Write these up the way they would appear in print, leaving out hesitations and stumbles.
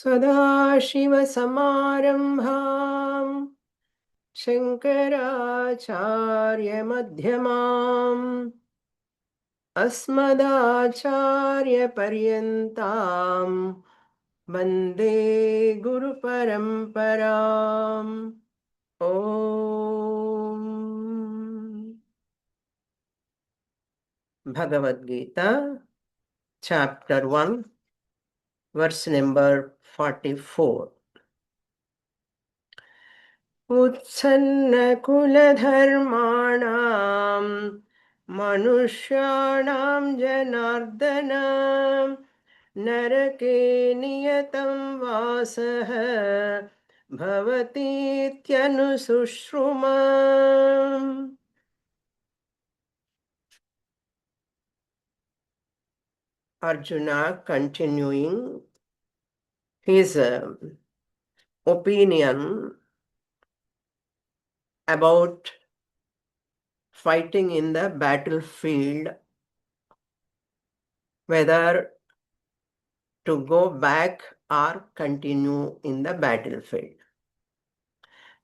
सदाशिवसमारम्भाम् शङ्कराचार्यमध्यमाम् अस्मदाचार्यपर्यन्ताम् वन्दे गुरुपरम्पराम्। ॐ Bhagavad Gita, Chapter 1, verse number 44. Utsannakuladharmanam Manusyanam Janardana Narake Niyatam Vasaha Bhavati Tyanusushruma. Arjuna continuing his opinion about fighting in the battlefield, whether to go back or continue in the battlefield.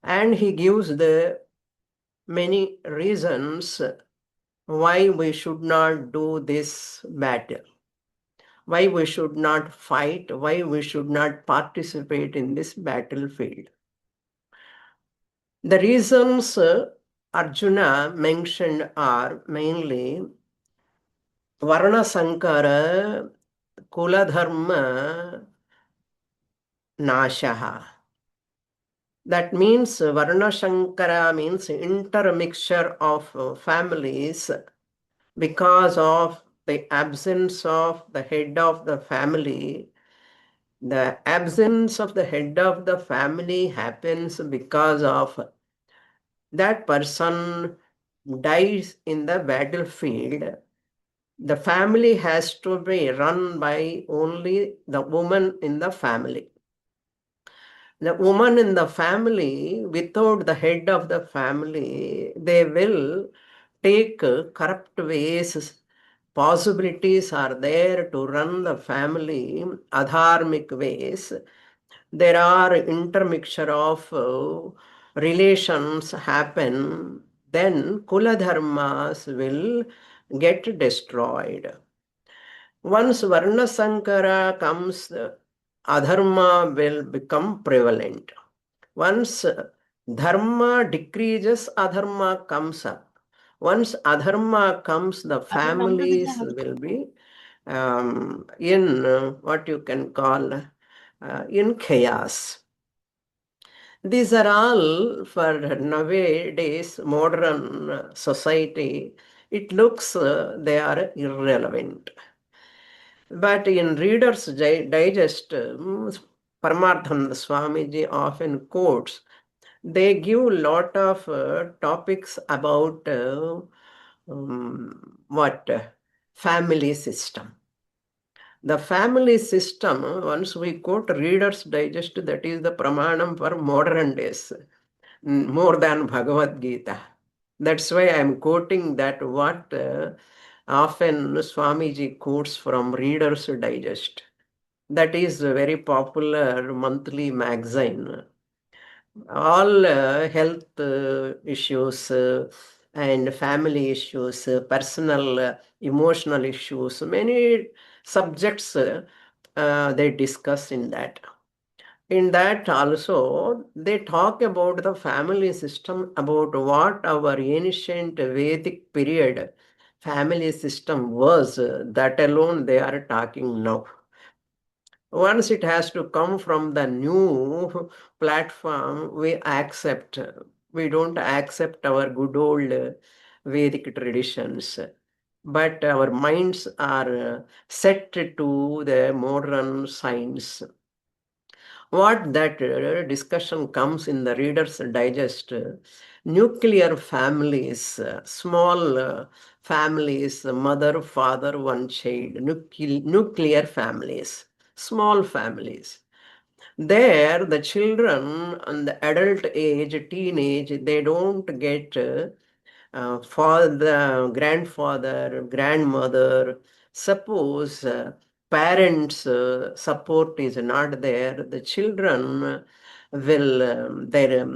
And he gives the many reasons why we should not do this battle, why we should not fight, why we should not participate in this battlefield. The reasons Arjuna mentioned are mainly Varna Sankara, Kuladharma, Nashaha. That means Varna Shankara means intermixture of families because of the absence of the head of the family. The absence of the head of the family happens because of that person dies in the battlefield. The family has to be run by only the woman in the family. The woman in the family, without the head of the family, they will take corrupt ways. Possibilities are there to run the family adharmic ways. There are intermixture of relations happen. Then Kula dharmas will get destroyed. Once Varna Sankara comes, adharma will become prevalent. Once dharma decreases, adharma comes up. Once adharma comes, the families will be in what you can call in chaos. These are all for nowadays modern society. It looks they are irrelevant. But in Reader's Digest, Paramarthananda Swamiji often quotes, they give a lot of topics about family system. The family system, once we quote Reader's Digest, that is the pramanam for modern days, more than Bhagavad Gita. That's why I'm quoting that what often Swamiji quotes from Reader's Digest. That is a very popular monthly magazine. All health issues and family issues, personal, emotional issues, many subjects they discuss in that. In that also, they talk about the family system, about what our ancient Vedic period family system was. That alone they are talking now. Once it has to come from the new platform, we accept. We don't accept our good old Vedic traditions. But our minds are set to the modern science. What that discussion comes in the Reader's Digest, nuclear families, small families, mother, father, one child, nuclear families, small families. There, the children and the adult age, teenage, they don't get father, grandfather, grandmother. Suppose parents' support is not there, the children will, their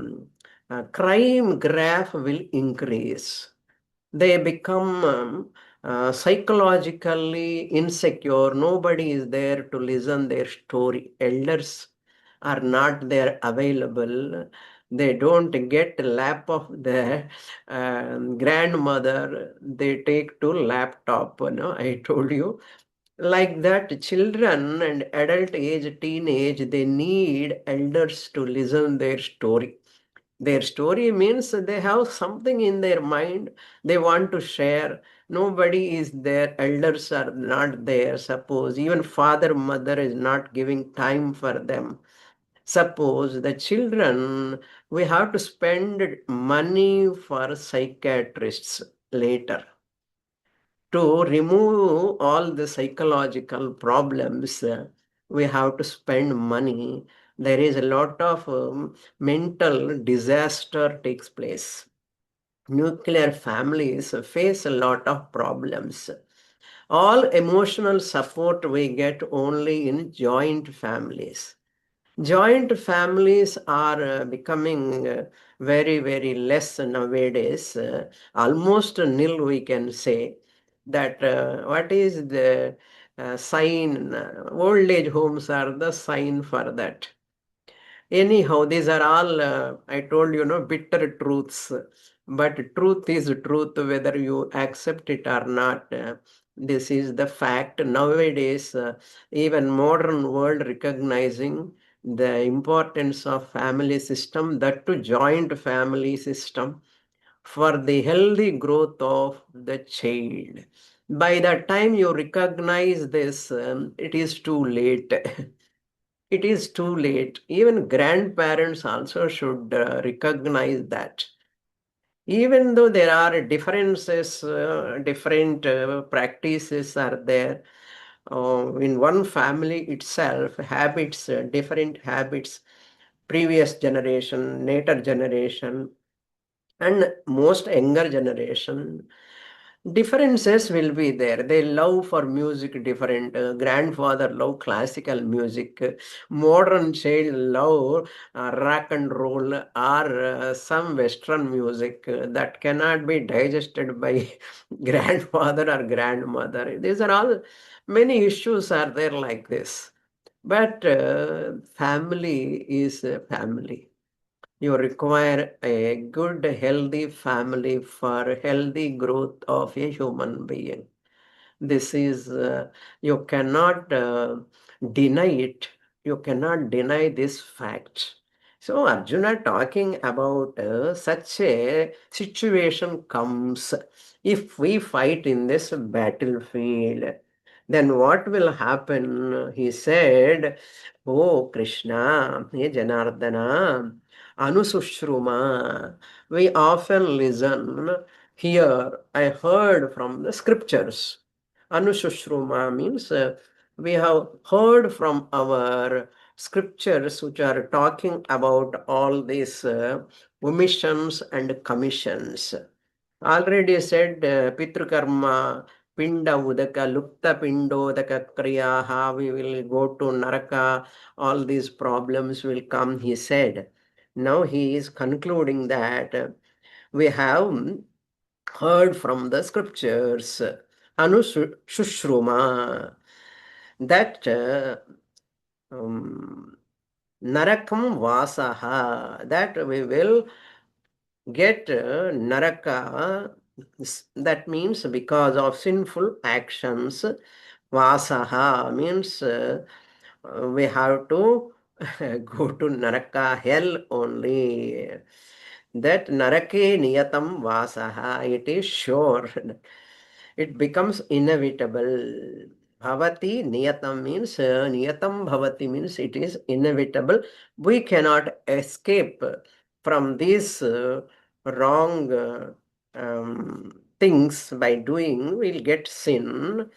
crime graph will increase. They become psychologically insecure. Nobody is there to listen their story. Elders are not there available. They don't get lap of the grandmother. They take to laptop. I told you. Like that, children and adult age, teenage, they need elders to listen their story. Their story means they have something in their mind they want to share. Nobody is there. Elders are not there. Suppose even father, mother is not giving time for them. Suppose the children, we have to spend money for psychiatrists later to remove all the psychological problems. We have to spend money. There is a lot of mental disaster takes place. Nuclear families face a lot of problems. All emotional support we get only in joint families. Joint families are becoming very, very less nowadays, almost nil, we can say. That what is the sign? Old age homes are the sign for that. Anyhow, these are all, I told you, bitter truths. But truth is truth, whether you accept it or not. This is the fact. Nowadays, even modern world recognizing the importance of family system, that to joint family system for the healthy growth of the child. By the time you recognize this, it is too late. It is too late. Even grandparents also should recognize that. Even though there are differences, different practices are there, in one family itself, habits, different habits, previous generation, later generation, and most younger generation, differences will be there. They love for music different. Grandfather love classical music. Modern child love rock and roll or some Western music that cannot be digested by grandfather or grandmother. These are all, many issues are there like this. But family is a family. You require a good, healthy family for healthy growth of a human being. This is, you cannot deny it. You cannot deny this fact. So Arjuna talking about such a situation comes if we fight in this battlefield. Then what will happen? He said, "Oh Krishna, hey Janardana, Anusushruma." We often listen. Here, I heard from the scriptures. Anusushruma means we have heard from our scriptures which are talking about all these omissions and commissions. Already said Pitrukarma, Pinda Udaka, Lupta Pindodaka Kriyaha, we will go to Naraka, all these problems will come, he said. Now he is concluding that we have heard from the scriptures, Anushruma, that Narakam Vasaha, that we will get Naraka, that means because of sinful actions. Vasaha means we have to go to Naraka, hell only. That Narake Niyatam Vasaha, it is sure. It becomes inevitable. Bhavati Niyatam means, Niyatam Bhavati means it is inevitable. We cannot escape from these wrong things by doing. We'll get sin.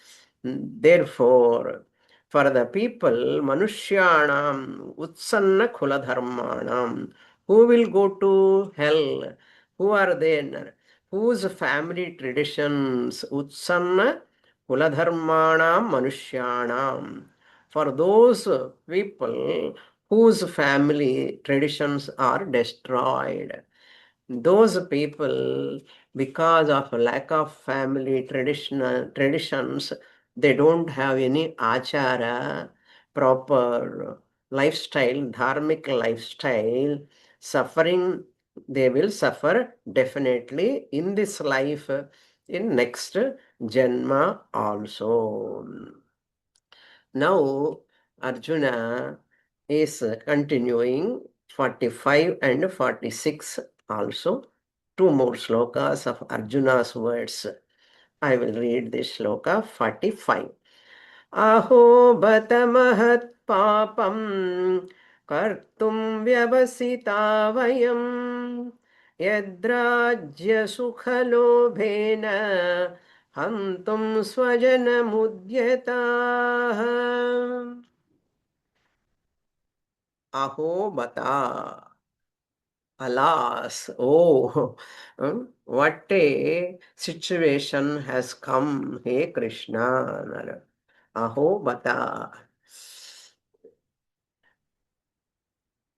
Therefore, for the people, Manushyanam, Utsanna Kuladharmanam, who will go to hell? Who are they? Whose family traditions? Utsanna Kuladharmanam Manushyanam. For those people whose family traditions are destroyed. Those people, because of lack of family traditional traditions, they don't have any achara, proper lifestyle, dharmic lifestyle, suffering, they will suffer definitely in this life, in next Janma also. Now, Arjuna is continuing 45 and 46 also. Two more slokas of Arjuna's words. I will read this sloka 45. Aho bata mahat papam kartum vyavasita vayam yadrajya sukhalobhena hantum swajanamudyatah. Aho bata. Alas, oh, what a situation has come, hey Krishna. Aho bata.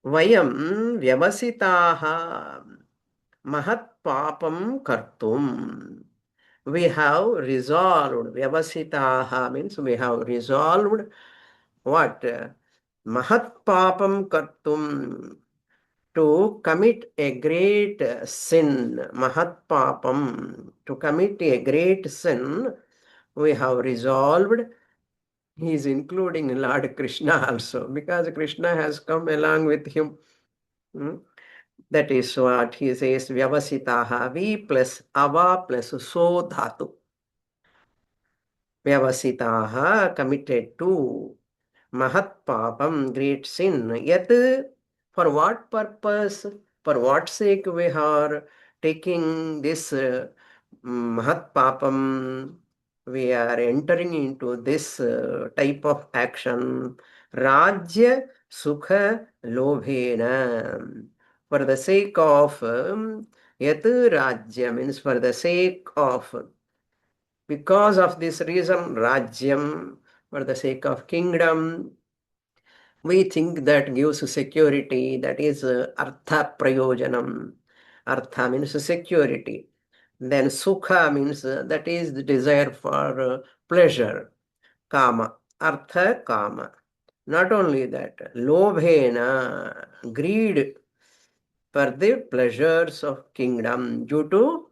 Vayam vyavasitaha mahat papam kartum. We have resolved, vyavasitaha means we have resolved what? Mahat papam kartum, to commit a great sin, mahat papam, to commit a great sin, we have resolved. He is including Lord Krishna also, because Krishna has come along with him. Hmm? That is what he says, vyavasitaha, vi plus ava plus so dhatu. Vyavasitaha, committed to Mahat papam, great sin. Yet, for what purpose, for what sake we are taking this Mahat papam, we are entering into this type of action. Rajya Sukha Lobhena. For the sake of Yat Rajya means for the sake of, because of this reason, Rajyam, for the sake of kingdom, we think that gives security, that is artha prayojanam. Artha means security. Then sukha means that is the desire for pleasure, kama, artha kama. Not only that, lobhena, greed for the pleasures of kingdom, due to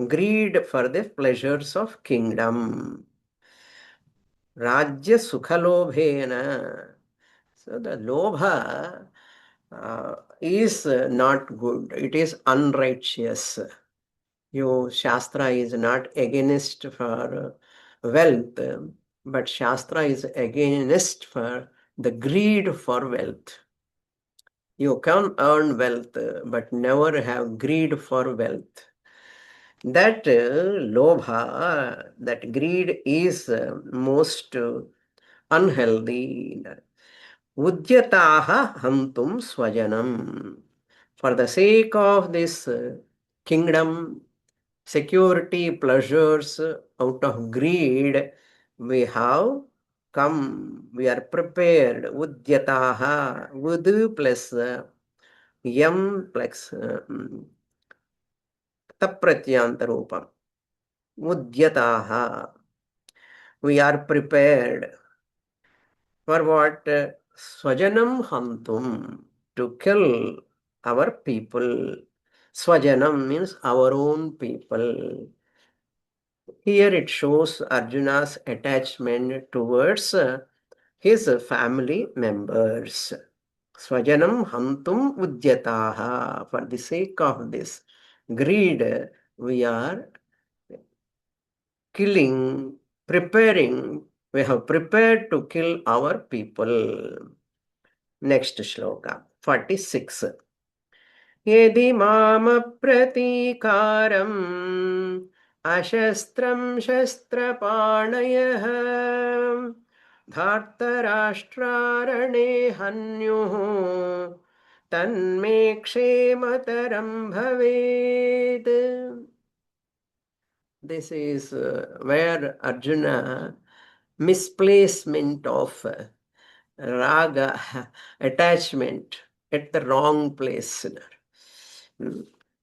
greed for the pleasures of kingdom. Rajya sukhalobhena. So the lobha is not good. It is unrighteous. Shastra is not against for wealth, but Shastra is against for the greed for wealth. You can earn wealth, but never have greed for wealth. That lobha, that greed is most unhealthy. Udyataha hantum swajanam. For the sake of this kingdom, security, pleasures, out of greed, we have come, we are prepared. Udyataha, ud plus yam plus tapratyantarupam. Udyataha. We are prepared. For what? Swajanam hantum, to kill our people. Swajanam means our own people. Here it shows Arjuna's attachment towards his family members. Swajanam hantum udyataha. For the sake of this greed, we are killing, preparing, we have prepared to kill our people. Next shloka, 46. Yedi mama pratikaram ashastram shastrapanayah dhartarashtrarane hanyuh tanme kshemataram bhaved. This is where Arjuna misplacement of raga, attachment at the wrong place.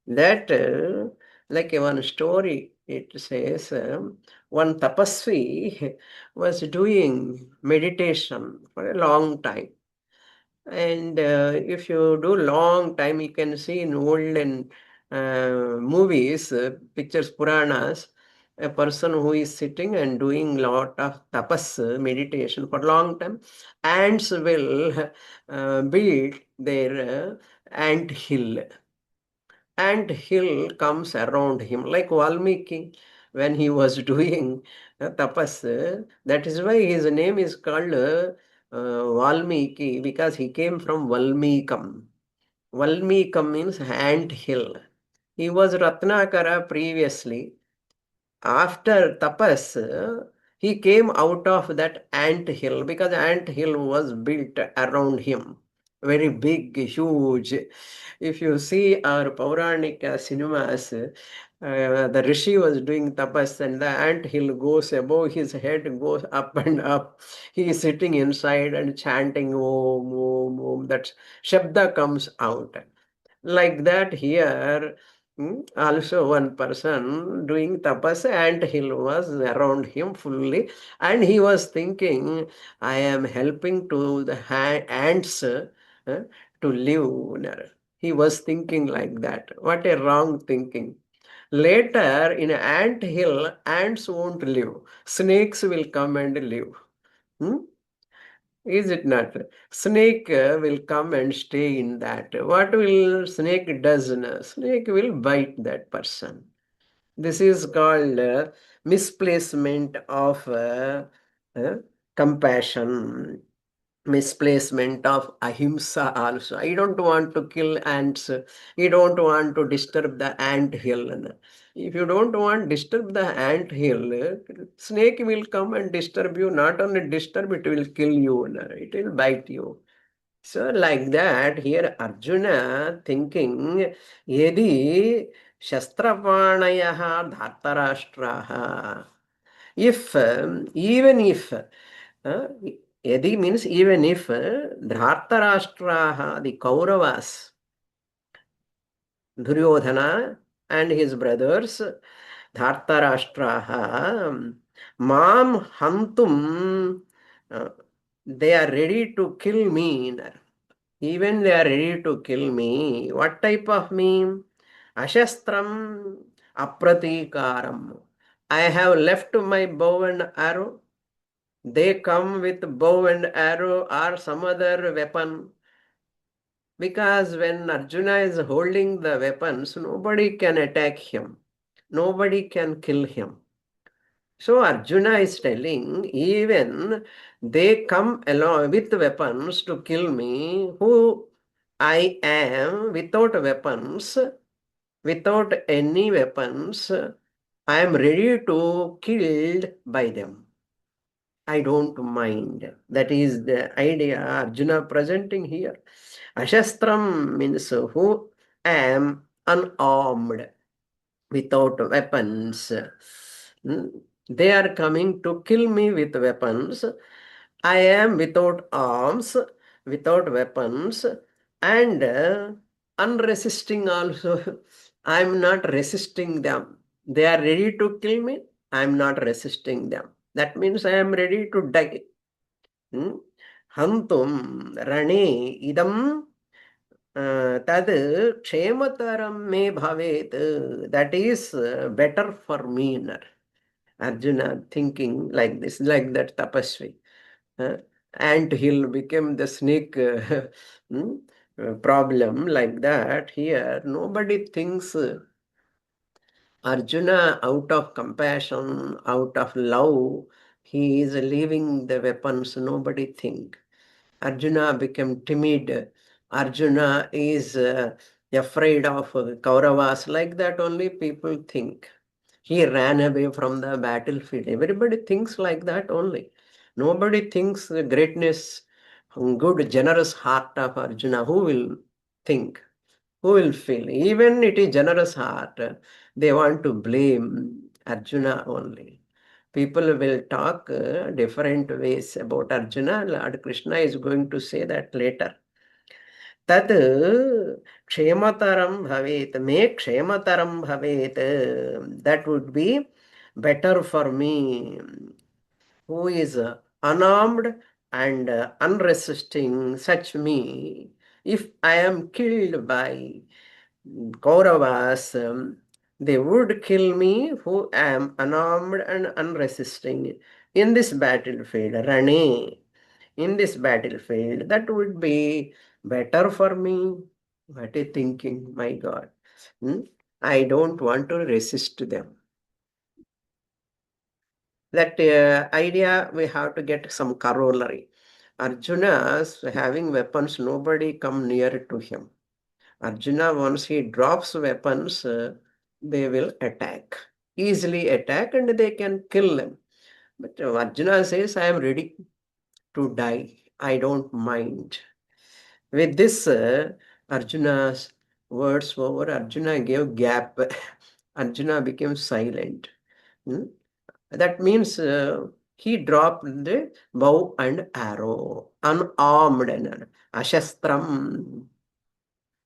That, like one story, it says one tapasvi was doing meditation for a long time. And if you do long time, you can see in olden movies, pictures, Puranas, a person who is sitting and doing lot of tapas, meditation for long time, ants will build their ant hill. Ant hill comes around him, like Valmiki when he was doing tapas. That is why his name is called Valmiki, because he came from Valmikam. Valmikam means ant hill. He was Ratnakara previously. After tapas, he came out of that ant hill, because ant hill was built around him. Very big, huge. If you see our Pauranika cinemas, the Rishi was doing tapas and the ant hill goes above his head, goes up and up. He is sitting inside and chanting Om, Om, Om. That Shabda comes out. Like that here, also one person doing tapas, ant hill was around him fully, and he was thinking, I am helping to the ants to live. He was thinking like that. What a wrong thinking. Later, in ant hill, ants won't live. Snakes will come and live. Hmm? Is it not? Snake will come and stay in that. What will snake does? Snake will bite that person. This is called misplacement of uh, compassion, misplacement of ahimsa also. I don't want to kill ants. You don't want to disturb the ant hill. If you don't want disturb the ant hill, snake will come and disturb you. Not only disturb, it will kill you. It will bite you. So like that, here Arjuna thinking, yedi shastrapanayaha dhartarashtraha. If, even if, yadi means even if dhartarashtraha, the Kauravas, Duryodhana and his brothers, dhartarashtraha, mam hantum, they are ready to kill me. Even they are ready to kill me. What type of me? Ashastram apratikaram. I have left my bow and arrow. They come with bow and arrow or some other weapon. Because when Arjuna is holding the weapons, nobody can attack him. Nobody can kill him. So Arjuna is telling, even they come along with weapons to kill me, who I am without weapons, without any weapons, I am ready to killed by them. I don't mind. That is the idea Arjuna presenting here. Ashastram means who am unarmed, without weapons. They are coming to kill me with weapons. I am without arms, without weapons, and unresisting also. I am not resisting them. They are ready to kill me. I am not resisting them. That means I am ready to die. Hantum rane idam tad kshemataram me bhavet. That is better for me. Arjuna thinking like this, like that tapasvi. Ant hill became the snake problem, like that. Here, nobody thinks Arjuna, out of compassion, out of love, he is leaving the weapons. Nobody think. Arjuna became timid. Arjuna is afraid of Kauravas. Like that only people think. He ran away from the battlefield. Everybody thinks like that only. Nobody thinks the greatness, good, generous heart of Arjuna. Who will think? Who will feel? Even it is generous heart. They want to blame Arjuna only. People will talk different ways about Arjuna. Lord Krishna is going to say that later. Tad kshemataram bhavet, me kshemataram bhavet. That would be better for me, who is unarmed and unresisting, such me. If I am killed by Kauravas, they would kill me who am unarmed and unresisting in this battlefield, Rane. In this battlefield, that would be better for me. What are you thinking, my God? Hmm? I don't want to resist them. That idea, we have to get some corollary. Arjuna's having weapons, nobody come near to him. Arjuna, once he drops weapons, they will attack. Easily attack and they can kill them. But Arjuna says, I am ready to die. I don't mind. With this, Arjuna's words over, Arjuna gave gap. Arjuna became silent. Hmm? That means he dropped the bow and arrow, unarmed and ashastram,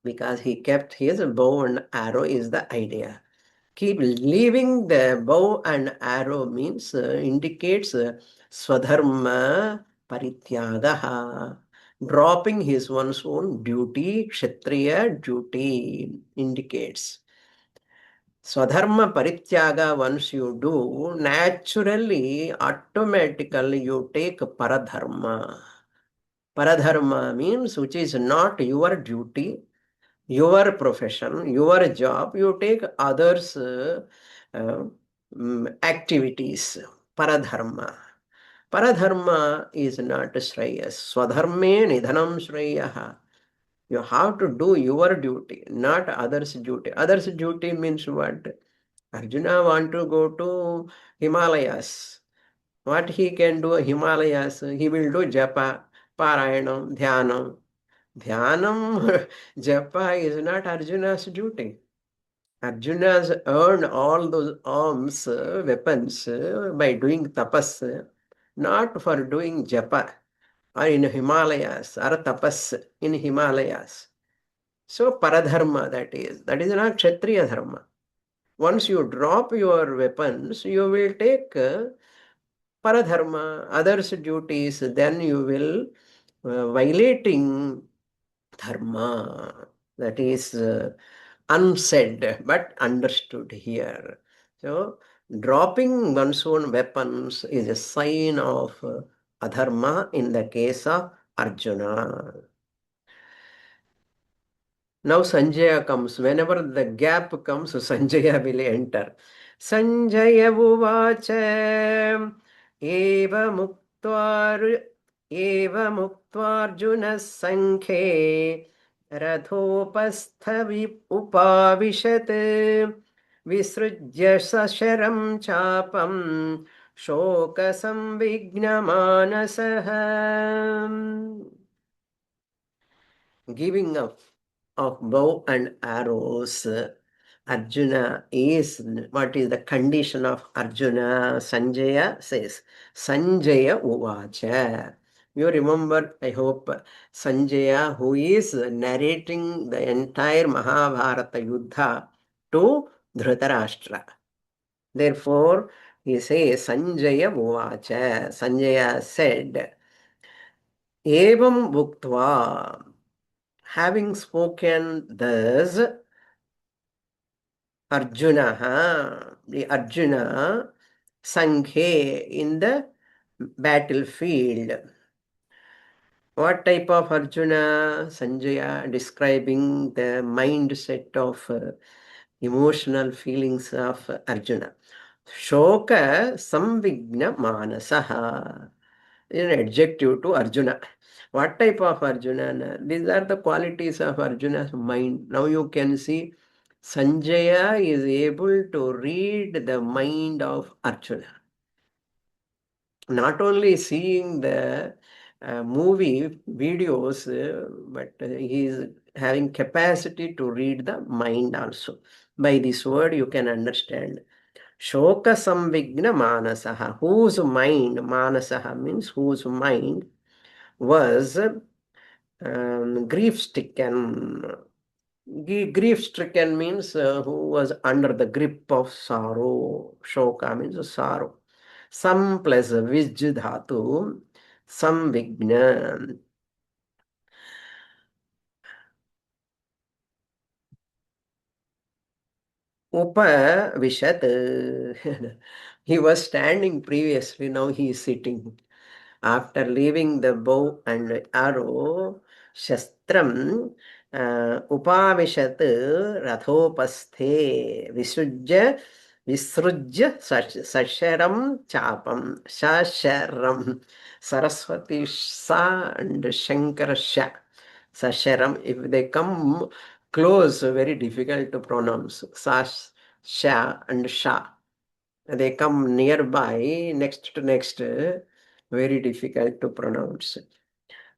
because he kept his bow and arrow is the idea. Keep leaving the bow and arrow means indicates swadharma parityagaha. Dropping his one's own duty, kshatriya duty indicates. Swadharma parityaga, once you do, naturally, automatically you take paradharma. Paradharma means which is not your duty, your profession, your job, you take others' activities. Paradharma. Paradharma is not Shreyas. Swadharme nidhanam Shreyaha. You have to do your duty, not others' duty. Others' duty means what? Arjuna want to go to Himalayas. What he can do Himalayas? He will do japa, parayanam, dhyanam. Dhyanam, japa is not Arjuna's duty. Arjuna's earned all those arms, weapons by doing tapas, not for doing japa or in Himalayas or tapas in Himalayas. So paradharma that is not Kshatriya dharma. Once you drop your weapons, you will take paradharma, others' duties, then you will violating dharma. That is unsaid but understood here. So, dropping one's own weapons is a sign of adharma in the case of Arjuna. Now Sanjaya comes. Whenever the gap comes, Sanjaya will enter. Sanjaya uvacha eva muktvar eva muktvarjuna sankhe rathopastha upavishat visrujya sasharam chapam shoka samvignamanasaha. Giving up of bow and arrows, Arjuna is, what is the condition of Arjuna? Sanjaya says, Sanjaya uvacha. You remember, I hope, Sanjaya, who is narrating the entire Mahabharata Yuddha to Dhritarashtra. Therefore, he says, Sanjaya uvacha. Sanjaya said, Evam bhuktva. Having spoken thus, Arjuna, the Arjuna, Sanghe in the battlefield. What type of Arjuna? Sanjaya describing the mindset of emotional feelings of Arjuna. Shoka samvigna manasaha. An adjective to Arjuna. What type of Arjuna? These are the qualities of Arjuna's mind. Now you can see Sanjaya is able to read the mind of Arjuna. Not only seeing the movie videos, but he is having capacity to read the mind also. By this word, you can understand. Shoka samvigna manasaha, whose mind, manasaha means whose mind was grief stricken. Grief stricken means who was under the grip of sorrow. Shoka means sorrow. Sam plus vij dhatu, samvigna. Upavishat. He was standing previously, now he is sitting. After leaving the bow and arrow, Shastram Upavishat Rathopasthe Visrujya Sasharam Chapam Sasharam Saraswati Sa and Shankara Sha. Sasharam, if they come close, very difficult to pronounce. Sas, Sha and Sha. They come nearby, next to next, very difficult to pronounce.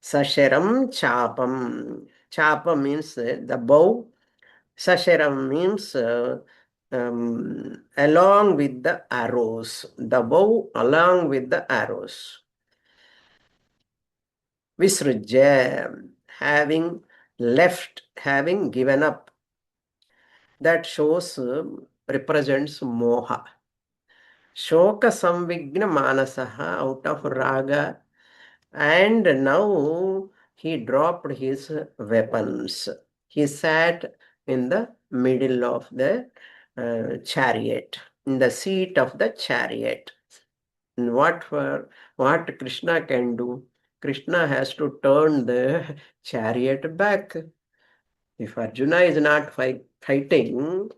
Sasharam Chapam. Chapa means the bow. Sasharam means along with the arrows. The bow along with the arrows. Visrujya, having left, having given up. That shows, represents moha. Shoka samvigna manasaha, out of raga, and now he dropped his weapons. He sat in the middle of the chariot, in the seat of the chariot. And what Krishna can do? Krishna has to turn the chariot back. If Arjuna is not fighting,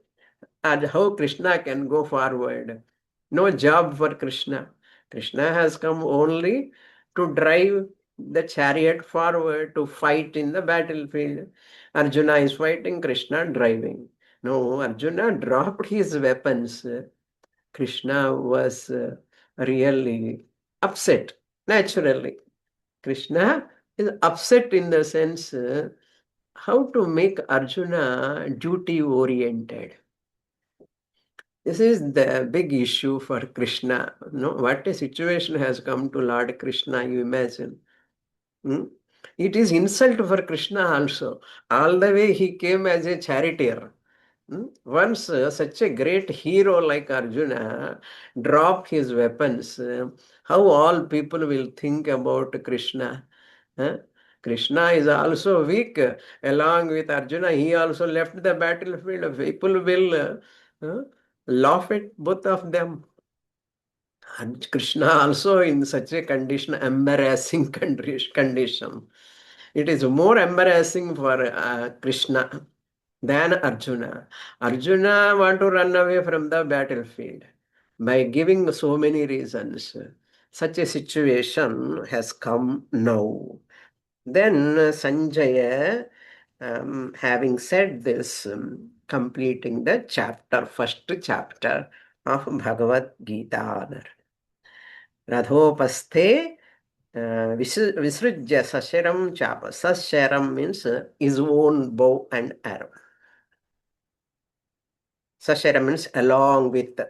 and how Krishna can go forward? No job for Krishna. Krishna has come only to drive the chariot forward, to fight in the battlefield. Arjuna is fighting, Krishna driving. No, Arjuna dropped his weapons. Krishna was really upset, naturally. Krishna is upset in the sense how to make Arjuna duty oriented. This is the big issue for Krishna. No, what a situation has come to Lord Krishna, you imagine. Hmm? It is insult for Krishna also. All the way he came as a charioteer. Once such a great hero like Arjuna dropped his weapons, how all people will think about Krishna. Huh? Krishna is also weak. Along with Arjuna, he also left the battlefield. People will laugh at both of them. And Krishna also in such a condition, embarrassing condition. It is more embarrassing for Krishna than Arjuna. Arjuna want to run away from the battlefield by giving so many reasons. Such a situation has come now. Then Sanjaya, having said this, completing the chapter, first chapter of Bhagavad Gita. Radhopasthe Visrujya Sasharam Chapa. Sasharam means his own bow and arrow. Sasharam means along with.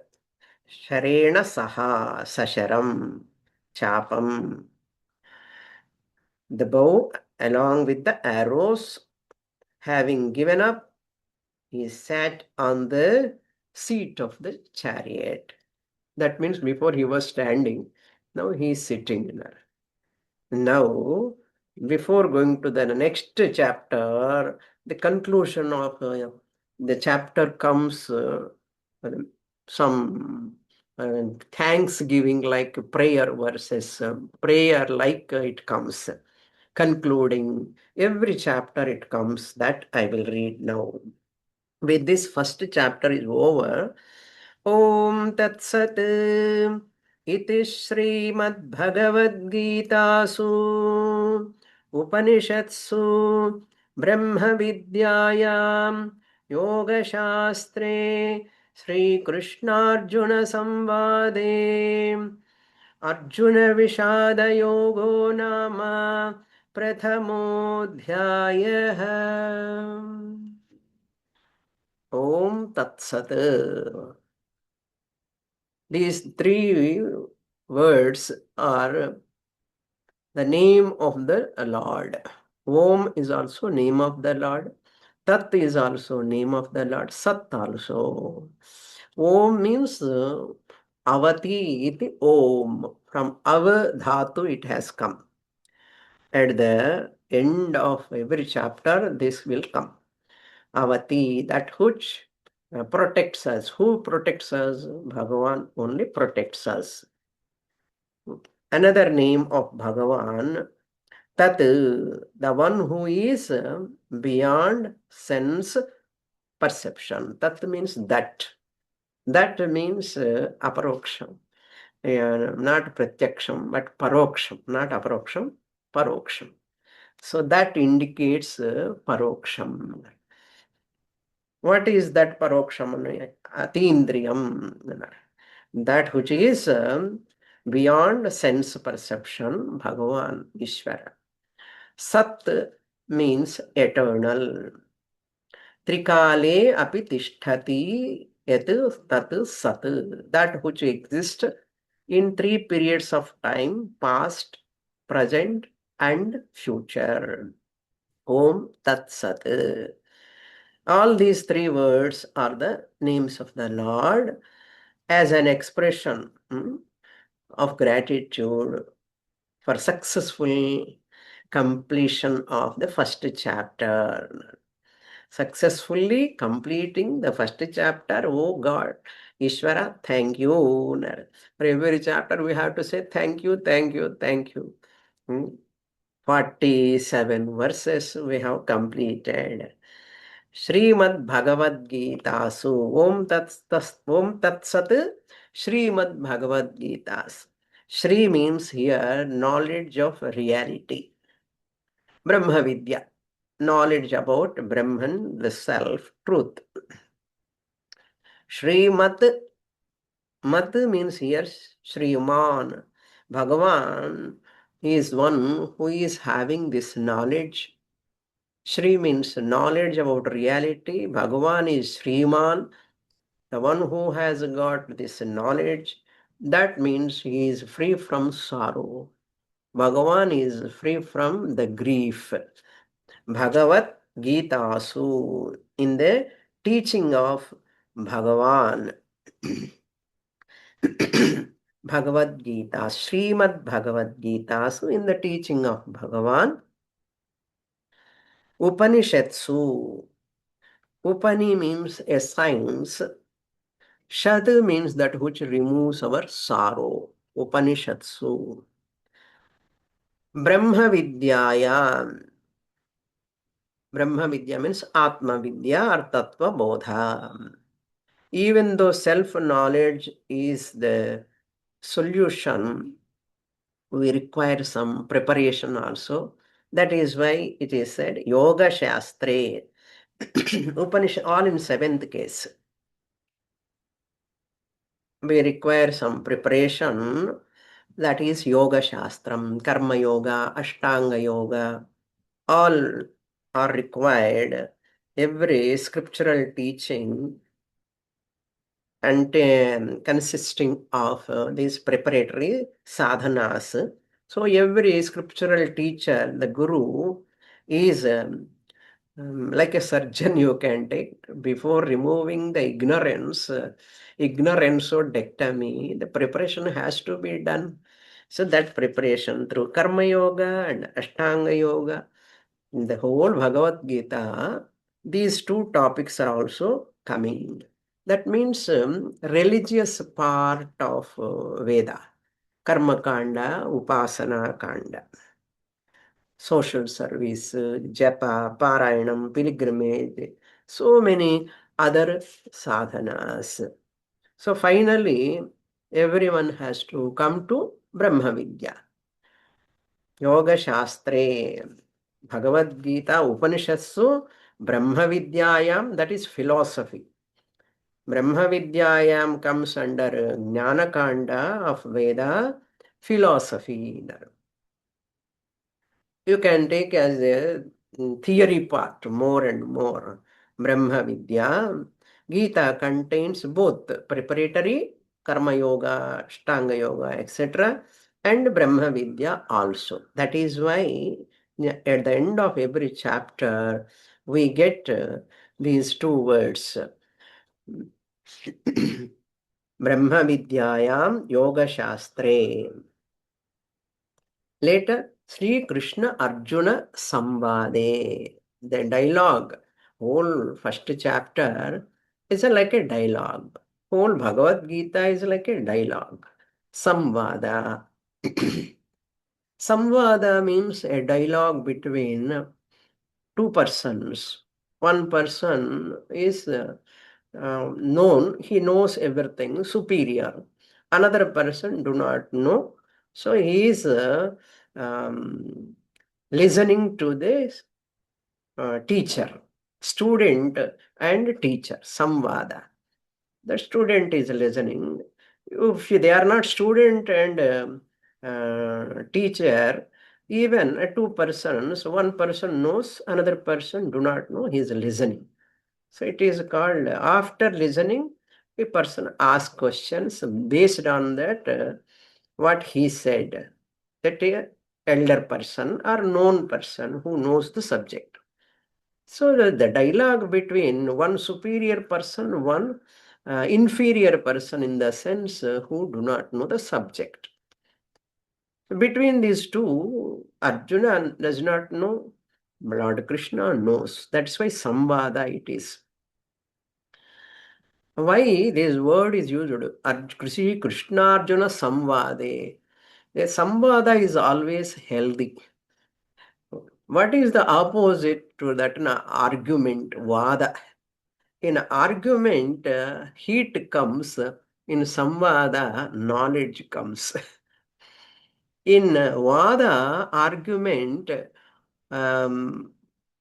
Sharena Saha Sasharam Chapam. The bow along with the arrows, having given up, he sat on the seat of the chariot. That means before he was standing, now he is sitting there. Now, before going to the next chapter, the conclusion of the chapter comes some thanksgiving like prayer verses, prayer like it comes. Concluding every chapter it comes, that I will read now. With this first chapter is over. Om Tat Sat Iti Srimad Bhagavad Gitasu Upanishatsu Brahma Vidyayam Yoga Shastre Sri Krishna Arjuna Samvade Arjuna Vishada Yogo Nama Prathamodhyayaha. Om Tat Sat. These three words are the name of the Lord. Om is also name of the Lord. Tat is also name of the Lord. Sat also. Om means avati iti om. From ava dhatu it has come. At the end of every chapter, this will come. Avati, that which protects us. Who protects us? Bhagavan only protects us. Another name of Bhagavan, Tat, the one who is beyond sense perception. Tat means that. That means aparoksham. Not pratyaksham, but paroksham. Not aparoksham, paroksham. So that indicates paroksham. What is that paroksham? Atindriyam. That which is beyond sense perception, Bhagavan, Ishvara. Sat means eternal. Trikale api tishtati yat tat sat. That which exists in three periods of time, past, present, and future. Om Tat Sat. All these three words are the names of the Lord as an expression of gratitude for successful completion of the first chapter. Successfully completing the first chapter, oh God, Ishvara, thank you. For every chapter we have to say thank you, thank you, thank you. 47 verses we have completed. Srimad Bhagavad Gita. So, Om Tat Sat, Srimad Bhagavad Gita. Shri means here knowledge of reality. Brahma Vidya, knowledge about Brahman, the self, truth. Srimat, Mat means here Sriman. Bhagavan is one who is having this knowledge. Shri means knowledge about reality. Bhagavan is Sriman, the one who has got this knowledge. That means he is free from sorrow. Bhagavan is free from the grief. Bhagavad Gita, so in the teaching of Bhagavan, Bhagavad Gita, Srimad Bhagavad Gita, so in the teaching of Bhagavan, Upanishatsu. Upani means a science. Shad means that which removes our sorrow. Upanishatsu. Brahma Vidyaya. Brahma Vidya means Atma Vidya or Tattva Bodha. Even though self-knowledge is the solution, we require some preparation also. That is why it is said Yoga Shastre. Upanishad, all in seventh case. We require some preparation. That is Yoga Shastram, Karma Yoga, Ashtanga Yoga. All are required. Every scriptural teaching and consisting of these preparatory sadhanas. So every scriptural teacher, the guru, is like a surgeon you can take before removing the ignorancodectomy. The preparation has to be done. So that preparation through Karma Yoga and Ashtanga Yoga, in the whole Bhagavad Gita, these two topics are also coming. That means religious part of Veda, Karma Kanda, Upasana Kanda, social service, japa, parayanam, pilgrimage, so many other sadhanas. So finally, everyone has to come to Brahma Vidya. Yoga Shastre, Bhagavad Gita, Upanishatsu, Brahma Vidyayam, that is philosophy. Brahma Vidyayam comes under Jnana Kanda of Veda, philosophy. You can take as a theory part more and more. Brahma Vidya. Gita contains both preparatory Karma Yoga, Ashtanga Yoga, etc. and Brahma Vidya also. That is why at the end of every chapter we get these two words. Brahma Vidyayam Yoga Shastre. Later, Sri Krishna Arjuna Samvade. The dialogue, whole first chapter is like a dialogue. Whole Bhagavad Gita is like a dialogue. Samvada. Samvada means a dialogue between two persons. One person is known, he knows everything, superior. Another person do not know. So he is um, listening to this teacher, student and teacher, samvada. The student is listening. If they are not student and teacher, even two persons, one person knows, another person do not know, he is listening. So it is called, after listening, a person asks questions based on that, what he said. That elder person or known person who knows the subject. So the dialogue between one superior person, one inferior person in the sense who do not know the subject. Between these two, Arjuna does not know, Lord Krishna knows. That's why Samvada it is. Why this word is used? Krishna Arjuna Samvade. A Samvada is always healthy. What is the opposite to that? An argument, Vada. In argument, heat comes. In Samvada, knowledge comes. In Vada, argument, um,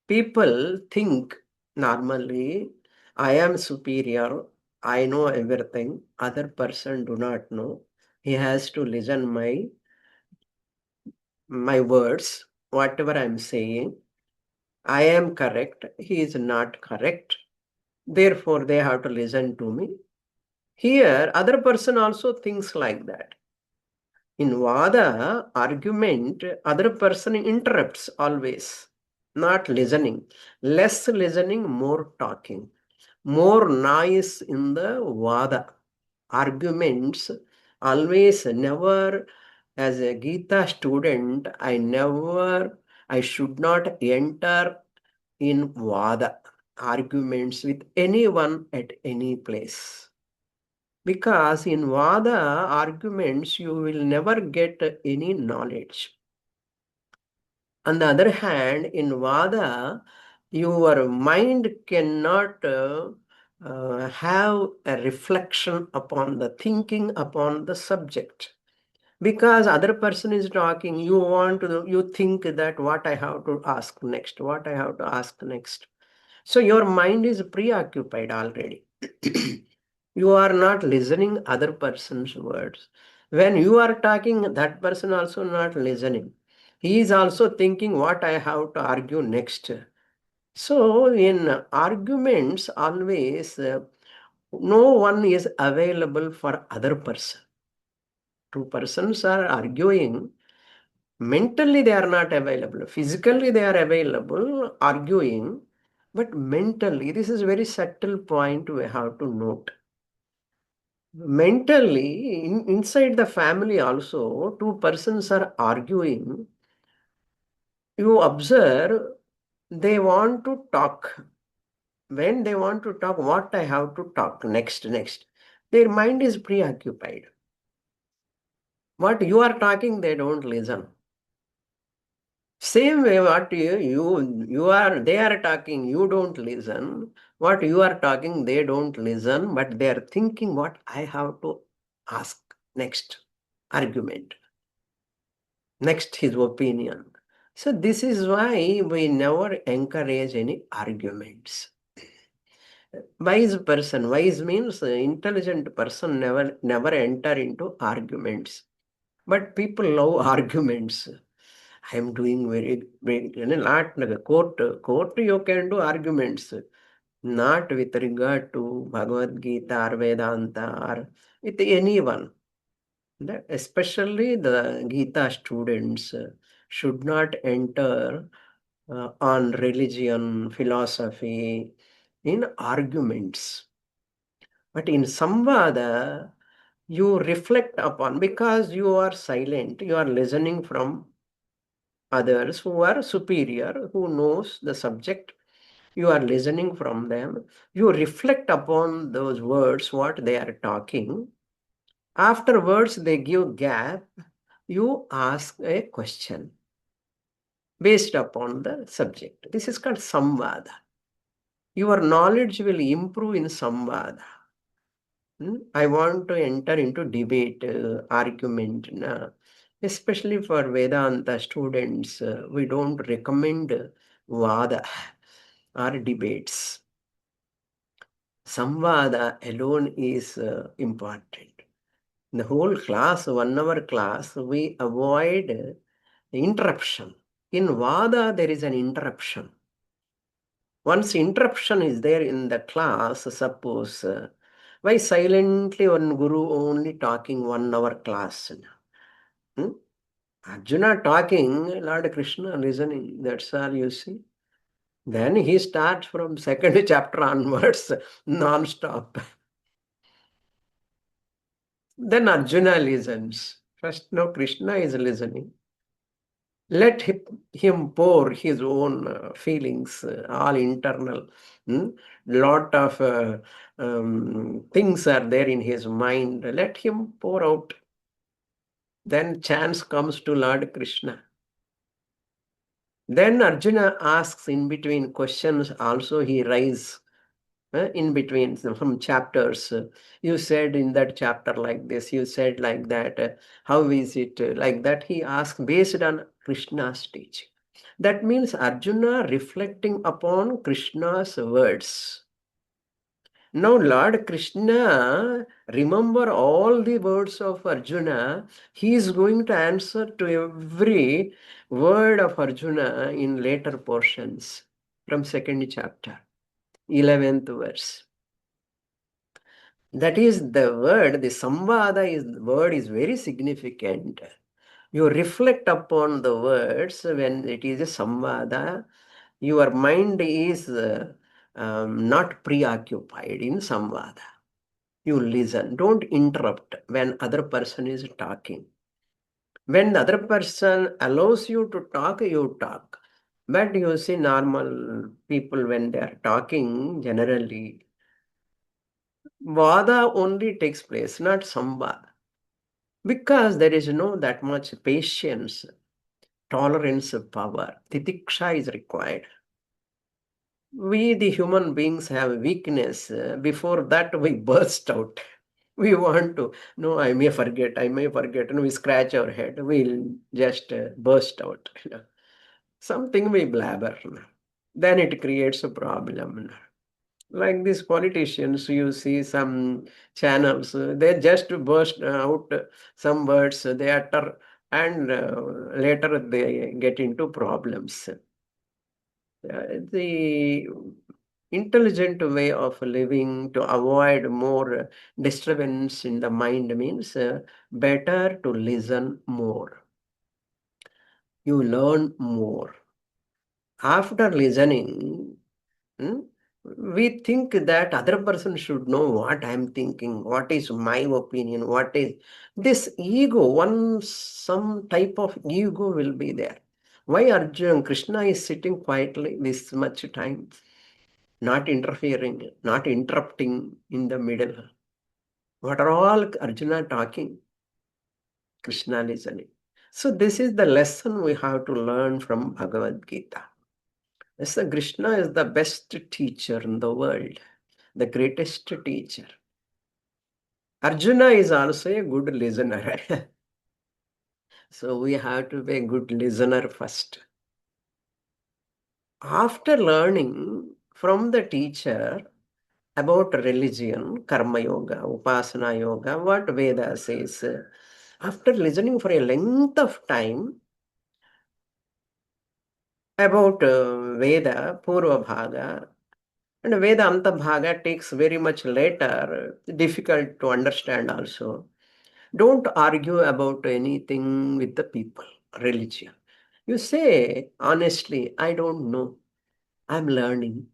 people think normally, I am superior, I know everything, other person do not know. He has to listen my words, whatever I am saying. I am correct, he is not correct. Therefore, they have to listen to me. Here, other person also thinks like that. In Vada, argument, other person interrupts always, not listening. Less listening, more talking. More noise in the Vada. Arguments, always, never, as a Gita student, I should not enter in Vada, arguments with anyone at any place. Because in Vada arguments, you will never get any knowledge. On the other hand, in Vada, your mind cannot have a reflection upon the thinking upon the subject. Because other person is talking, you think that what I have to ask next, what I have to ask next. So your mind is preoccupied already. You are not listening other person's words. When you are talking, that person also not listening. He is also thinking what I have to argue next. So in arguments, always no one is available for other person. Two persons are arguing. Mentally, they are not available. Physically, they are available, arguing. But mentally, this is a very subtle point we have to note. Mentally, inside the family also, two persons are arguing. You observe, they want to talk. When they want to talk, what I have to talk next. Their mind is preoccupied. What you are talking, they don't listen. Same way, what you are, they are talking, you don't listen. What you are talking, they don't listen, but they are thinking what I have to ask next argument, next his opinion. So this is why we never encourage any arguments. Wise means intelligent person never enter into arguments. But people love arguments. I am doing very, very, lot court you can do arguments. not with regard to Bhagavad Gita or Vedanta or with anyone. Especially the Gita students should not enter on religion, philosophy, in arguments. But in Samvada, you reflect upon, because you are silent, you are listening from others who are superior, who knows the subject. You are listening from them. You reflect upon those words, what they are talking. Afterwards, they give gap. You ask a question based upon the subject. This is called Samvada. Your knowledge will improve in Samvada. I want to enter into debate, argument. Especially for Vedanta students, we don't recommend Vada or debates. Samvada alone is important. The whole class, 1 hour class, we avoid interruption. In Vada, there is an interruption. Once interruption is there in the class, suppose, why silently one guru only talking 1 hour class? Hmm? Arjuna talking, Lord Krishna listening, that's all you see. Then he starts from second chapter onwards, non-stop. Then Arjuna listens. First, no, Krishna is listening. Let him pour his own feelings, all internal. Lot of things are there in his mind. Let him pour out. Then chance comes to Lord Krishna. Then Arjuna asks in between questions also, he raises in between some chapters. You said in that chapter like this, you said like that. How is it like that? He asks based on Krishna's teaching. That means Arjuna reflecting upon Krishna's words. Now Lord Krishna, remember all the words of Arjuna. He is going to answer to every word of Arjuna in later portions from second chapter, 11th verse. That is the word, the Samvada is the word is very significant. You reflect upon the words when it is a Samvada. Your mind is not preoccupied in Samvada. You listen. Don't interrupt when other person is talking. When the other person allows you to talk, you talk. But you see normal people when they are talking, generally, Vada only takes place, not Samvada. Because there is no that much patience, tolerance of power. Titiksha is required. We, the human beings, have weakness. Before that, we burst out. We want to, no, I may forget, and we scratch our head. We'll just burst out. Something we blabber. Then it creates a problem. Like these politicians, you see some channels, they just burst out some words, they utter, and later they get into problems. The intelligent way of living to avoid more disturbance in the mind means better to listen more. You learn more. After listening, we think that other person should know what I'm thinking, what is my opinion, what is this ego, some type of ego will be there. Why Arjuna, Krishna is sitting quietly this much time, not interfering, not interrupting in the middle? What are all Arjuna talking? Krishna listening. So this is the lesson we have to learn from Bhagavad Gita. Yes, Krishna is the best teacher in the world, the greatest teacher. Arjuna is also a good listener. So we have to be a good listener first. After learning from the teacher about religion, karma yoga, upasana yoga, what Veda says, after listening for a length of time about Veda, Purva Bhaga, And Vedanta Bhaga takes very much later, difficult to understand also. Don't argue about anything with the people, religion. You say, honestly, I don't know. I'm learning.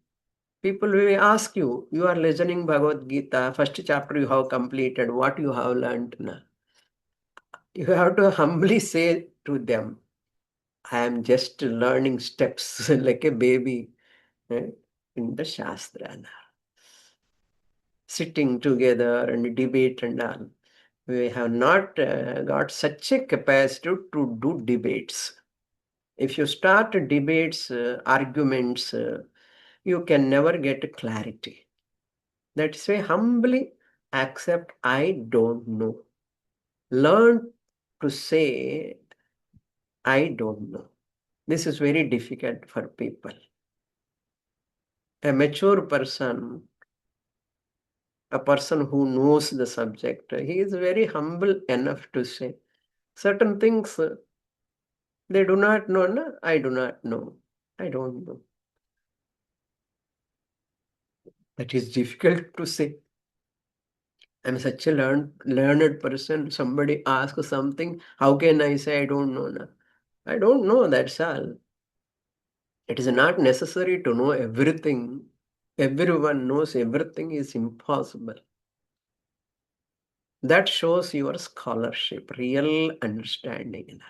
People will ask you, you are listening Bhagavad Gita, first chapter you have completed, what you have learned now. You have to humbly say to them, I am just learning steps like a baby, eh, in the Shastra now. Sitting together and debate and all. We have not got such a capacity to do debates. If you start debates, arguments, you can never get clarity. That's why humbly accept I don't know. Learn to say I don't know. This is very difficult for people. A mature person, a person who knows the subject, he is very humble enough to say certain things they do not know. No? I do not know. I don't know. That is difficult to say. I'm such a learned person. Somebody asks something. How can I say I don't know? No? I don't know. That's all. It is not necessary to know everything. Everyone knows everything is impossible. That shows your scholarship, real understanding.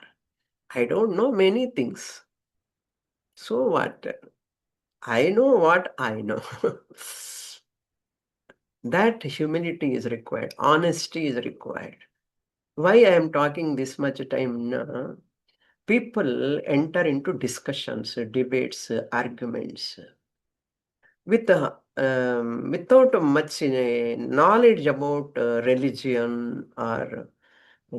I don't know many things. So what? I know what I know. That humility is required. Honesty is required. Why I am talking this much time now? People enter into discussions, debates, arguments with without much knowledge about religion or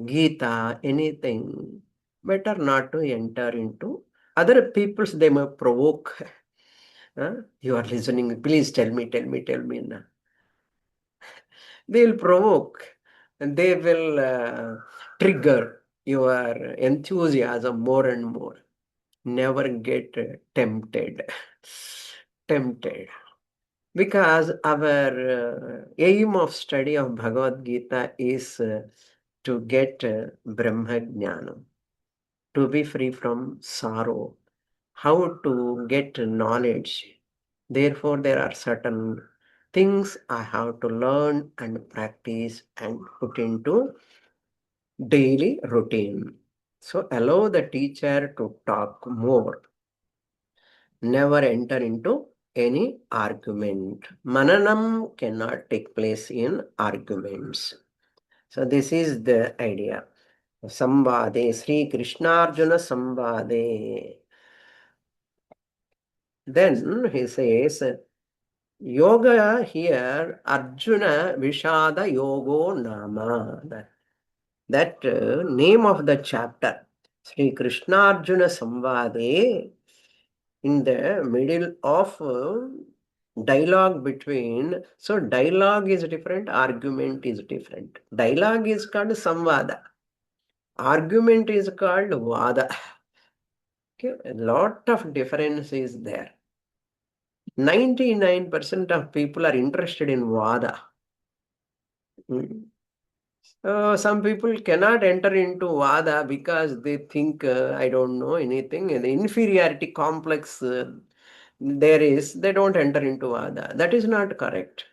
Gita, anything. Better not to enter into other people's. They may provoke. You are listening. Please tell me, tell me, tell me. Now. They will provoke. And they will trigger your enthusiasm more and more. Never get tempted. Tempted. Because our aim of study of Bhagavad Gita is to get Brahma Jnanam, to be free from sorrow, how to get knowledge. Therefore, there are certain things I have to learn and practice and put into daily routine. So allow the teacher to talk more. Never enter into any argument. Mananam cannot take place in arguments. So this is the idea. Samvade, Sri Krishnarjuna Samvade. Then he says, Yoga here, Arjuna Vishada Yogo Nama. That name of the chapter, Sri Krishna Arjuna Samvade, in the middle of dialogue between, so dialogue is different, argument is different. Dialogue is called Samvada. Argument is called Vada. Okay, a lot of difference is there. 99% of people are interested in Vada. Some people cannot enter into Vada because they think, I don't know anything. The inferiority complex there is, they don't enter into Vada. That is not correct.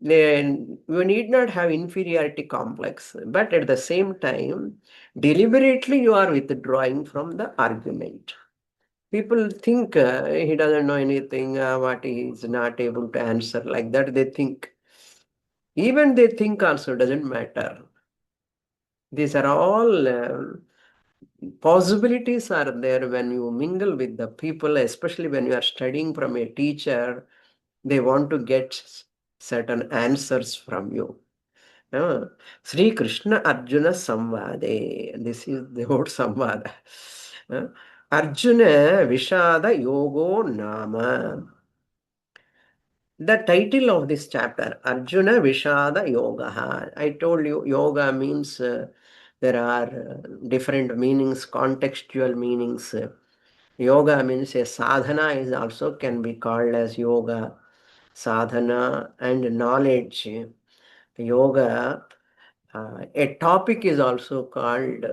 Then you need not have inferiority complex, but at the same time, deliberately you are withdrawing from the argument. People think he doesn't know anything, what he is not able to answer, like that they think. Even they think also doesn't matter. These are all possibilities are there when you mingle with the people, especially when you are studying from a teacher. They want to get certain answers from you. Sri Krishna Arjuna Samvade. This is the whole Samvada. Arjuna Vishada Yogo Nama. The title of this chapter, Arjuna Vishada Yoga. I told you, yoga means there are different meanings, contextual meanings. Yoga means a sadhana is also can be called as yoga. sadhana and knowledge, yoga. A topic is also called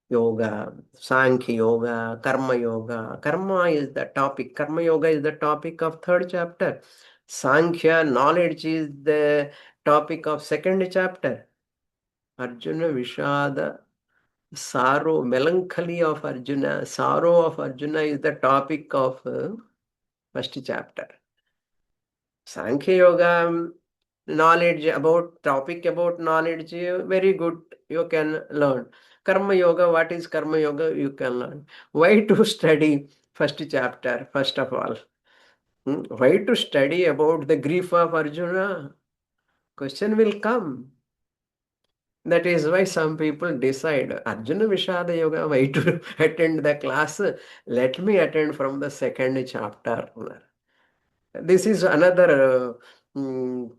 yoga, Sankhya yoga, karma yoga. Karma is the topic. Karma yoga is the topic of third chapter. Sankhya, knowledge, is the topic of second chapter. Arjuna Vishada, sorrow, melancholy of Arjuna, sorrow of Arjuna is the topic of first chapter. Sankhya yoga, knowledge about topic about knowledge, very good, you can learn. Karma yoga, what is karma yoga, you can learn. Why to study first chapter, first of all? Why to study about the grief of Arjuna? Question will come. That is why some people decide Arjuna Vishada Yoga, why to attend the class? Let me attend from the second chapter. This is another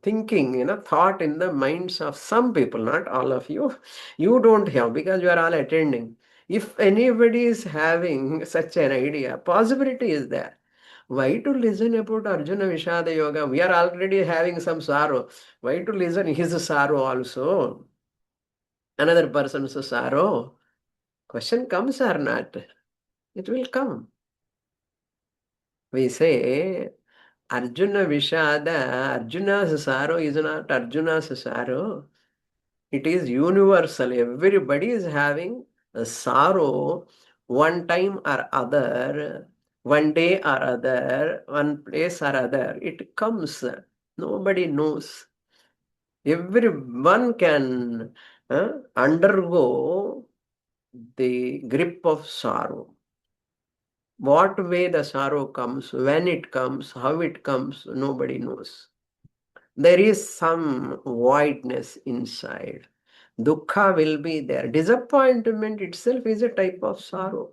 thinking, thought in the minds of some people, not all of you. You don't have, because you are all attending. If anybody is having such an idea, possibility is there. Why to listen about Arjuna Vishada Yoga? We are already having some sorrow. Why to listen his sorrow also? Another person's sorrow. Question comes or not? It will come. We say Arjuna Vishada, Arjuna's sorrow is not Arjuna's sorrow. It is universal. Everybody is having a sorrow one time or other, one day or other, one place or other. It comes. Nobody knows. Everyone can undergo the grip of sorrow. What way the sorrow comes, when it comes, how it comes, nobody knows. There is some voidness inside. Dukkha will be there. Disappointment itself is a type of sorrow.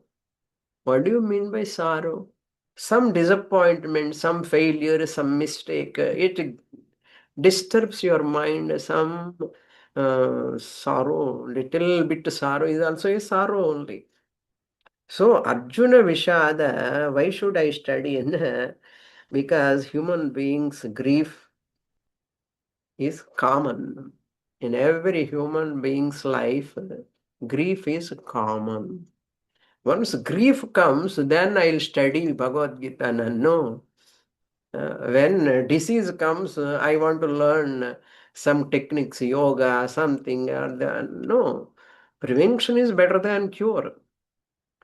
What do you mean by sorrow? Some disappointment, some failure, some mistake, it disturbs your mind. Some sorrow, little bit sorrow is also a sorrow only. So Arjuna Vishada, why should I study? Because human beings' grief is common. In every human being's life, grief is common. Once grief comes, then I'll study Bhagavad Gita. No. When disease comes, I want to learn some techniques, yoga, something. No. Prevention is better than cure.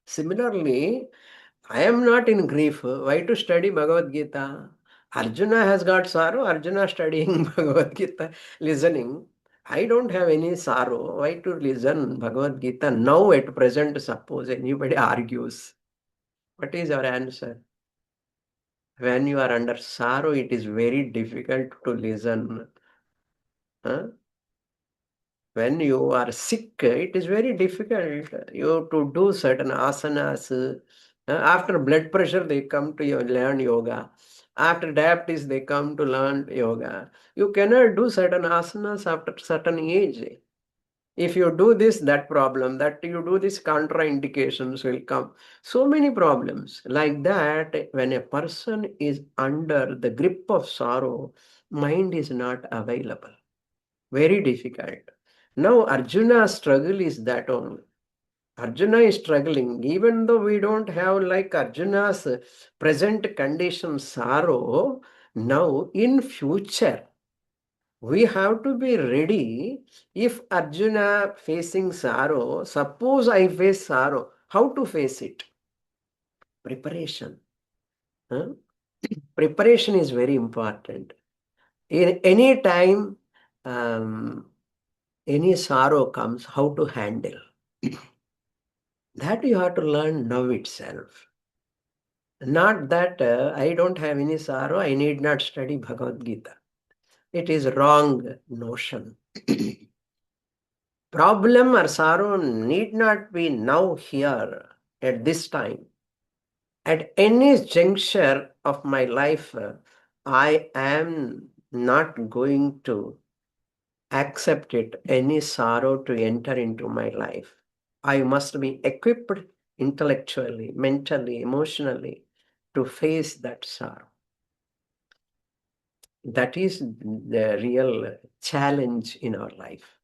Similarly, I am not in grief. Why to study Bhagavad Gita? Arjuna has got sorrow. Arjuna studying Bhagavad Gita, listening. I don't have any sorrow. Why to listen Bhagavad Gita now at present? Suppose anybody argues. What is your answer? When you are under sorrow, it is very difficult to listen. Huh? When you are sick, it is very difficult. You have to do certain asanas. After blood pressure, they come to learn yoga. After diabetes, they come to learn yoga. You cannot do certain asanas after certain age. If you do this, that problem, that you do this, contraindications will come. So many problems. Like that, when a person is under the grip of sorrow, mind is not available. Very difficult. Now, Arjuna's struggle is that only. Arjuna is struggling, even though we don't have like Arjuna's present condition sorrow. Now, in future, we have to be ready. If Arjuna facing sorrow, suppose I face sorrow, how to face it? Preparation. Huh? Preparation is very important. In any time, any sorrow comes, how to handle. That you have to learn now itself. Not that I don't have any sorrow, I need not study Bhagavad Gita. It is wrong notion. Problem or sorrow need not be now here at this time. At any juncture of my life, I am not going to accept it, any sorrow to enter into my life. I must be equipped intellectually, mentally, emotionally to face that sorrow. That is the real challenge in our life.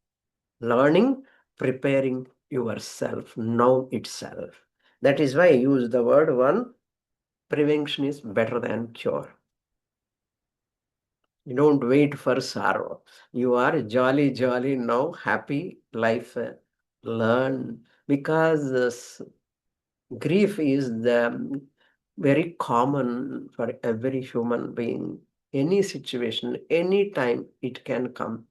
Learning, preparing yourself now itself. That is why I use the word one, prevention is better than cure. You don't wait for sorrow. You are jolly, jolly now, happy life. Learn because grief is the very common for every human being. Any situation, any time it can come.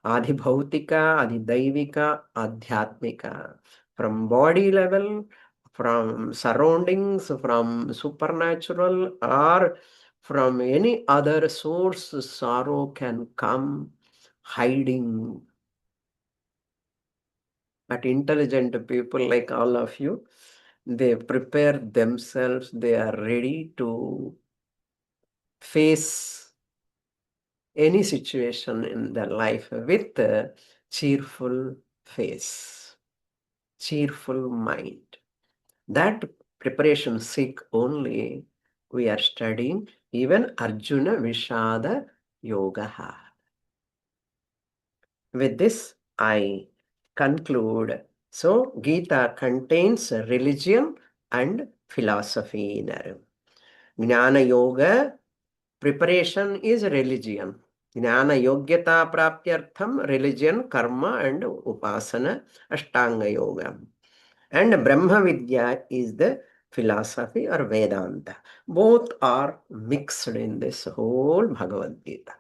Adi Bhautika, Adi Daivika, Adhyatmika. From body level, from surroundings, from supernatural, or from any other source, sorrow can come hiding. But intelligent people like all of you, they prepare themselves, they are ready to face any situation in their life with a cheerful face, cheerful mind. That preparation seek only we are studying even Arjuna Vishada Yoga. With this, I conclude. So, Gita contains religion and philosophy. Jnana Yoga preparation is religion. Jnana Yogyata Praptyartham, religion, karma, and upasana, Ashtanga Yoga. And Brahma Vidya is the philosophy or Vedanta. Both are mixed in this whole Bhagavad Gita.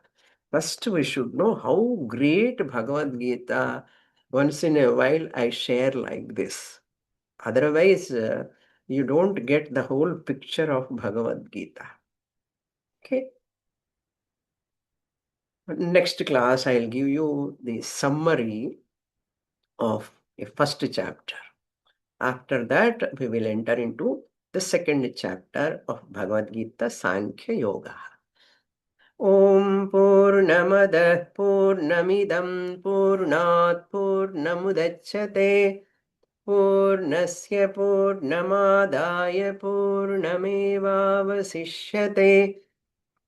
First, we should know how great Bhagavad Gita. Once in a while, I share like this. Otherwise, you don't get the whole picture of Bhagavad Gita. Okay. Next class, I'll give you the summary of a first chapter. After that, we will enter into the second chapter of Bhagavad Gita, Sankhya Yoga. Om Purnamada Purnamidam Purnat Purnamudachyate Purnasya Purnamadaya Purnamevavasishyate.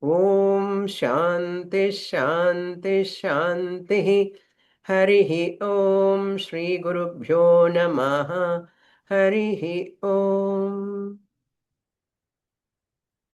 Om Shanti Shanti Shanti. Harihi Om Shri Gurubhyo Namaha. Harihi Om.